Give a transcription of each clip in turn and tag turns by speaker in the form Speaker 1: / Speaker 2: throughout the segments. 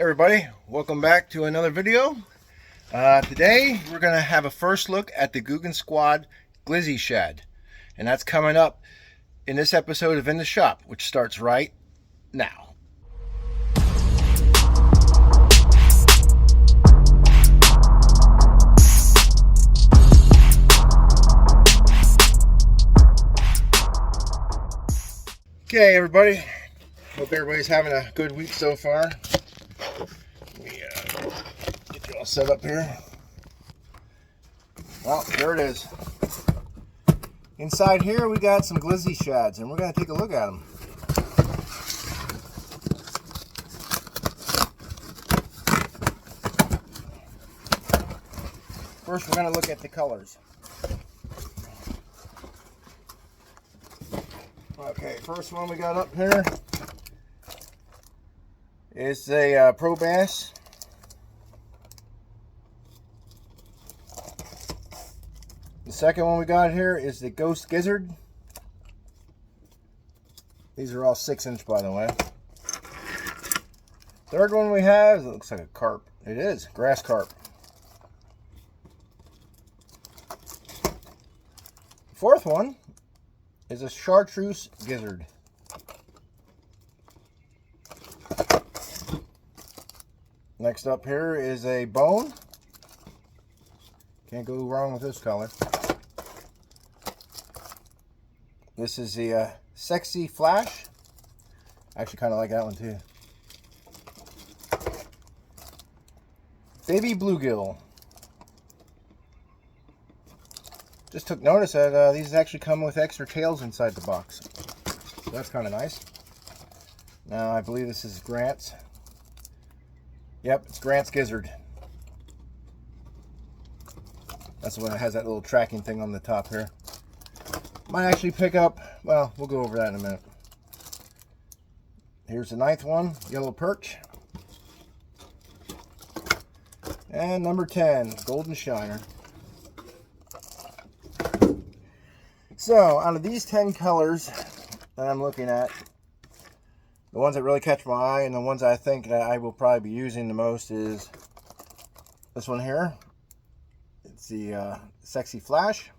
Speaker 1: Everybody, welcome back to another video. Today we're going to have a first look at the Guggen Squad Glizzy Shad, and that's coming up in this episode of In the Shop, which starts right now. Okay, everybody, hope everybody's having a good week so far. Get you all set up here. Well, there it is. Inside here we got some Glizzy Shads, and we're going to take a look at them. First we're going to look at the colors. Okay, first one we got up here is a Pro Bass. The second one we got here is the Ghost Gizzard. These are all 6-inch, by the way. Third one we have, it looks like a carp. It is, grass carp. Fourth one is a chartreuse gizzard. Next up here is a bone. Can't go wrong with this color. This is the Sexy Flash. I actually kind of like that one too. Baby Bluegill. Just took notice that these actually come with extra tails inside the box. So that's kind of nice. Now I believe this is Grant's. Yep, it's Grant's Gizzard. That's the one that has that little tracking thing on the top here. Might actually pick up, well, we'll go over that in a minute. Here's the 9th one, Yellow Perch. And number 10, Golden Shiner. So, out of these 10 colors that I'm looking at, the ones that really catch my eye and the ones I think that I will probably be using the most is this one here. It's the Sexy Flash.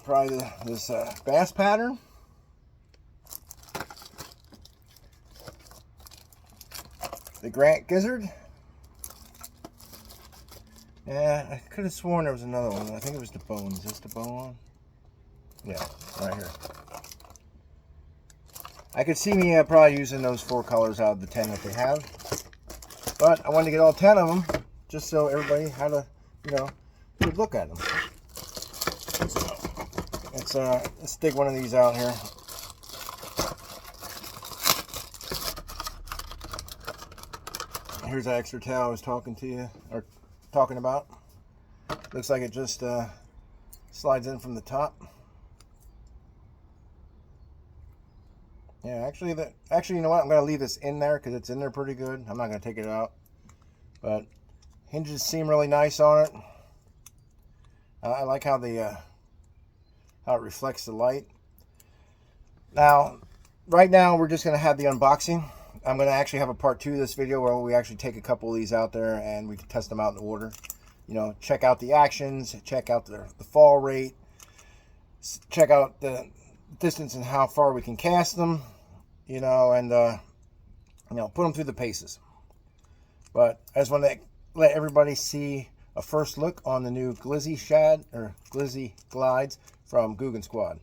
Speaker 1: Probably this bass pattern. The Grant Gizzard. Yeah, I could have sworn there was another one. I think it was the bone. Is this the bone one? Yeah, right here. I could see me probably using those 4 colors out of the 10 that they have. But I wanted to get all 10 of them just so everybody had a, good look at them. So, let's dig one of these out here. Here's that extra tail I was talking about. Looks like it just slides in from the top. Yeah, actually, you know what? I'm going to leave this in there because it's in there pretty good. I'm not going to take it out. But hinges seem really nice on it. I like how how it reflects the light. Now, right now, we're just going to have the unboxing. I'm going to actually have a part 2 of this video where we actually take a couple of these out there and we can test them out in the water. Check out the actions, check out the fall rate, check out the distance and how far we can cast them, and put them through the paces. But I just want to let everybody see a first look on the new Glizzy Shad, or Glizzy Glides from Guggen Squad.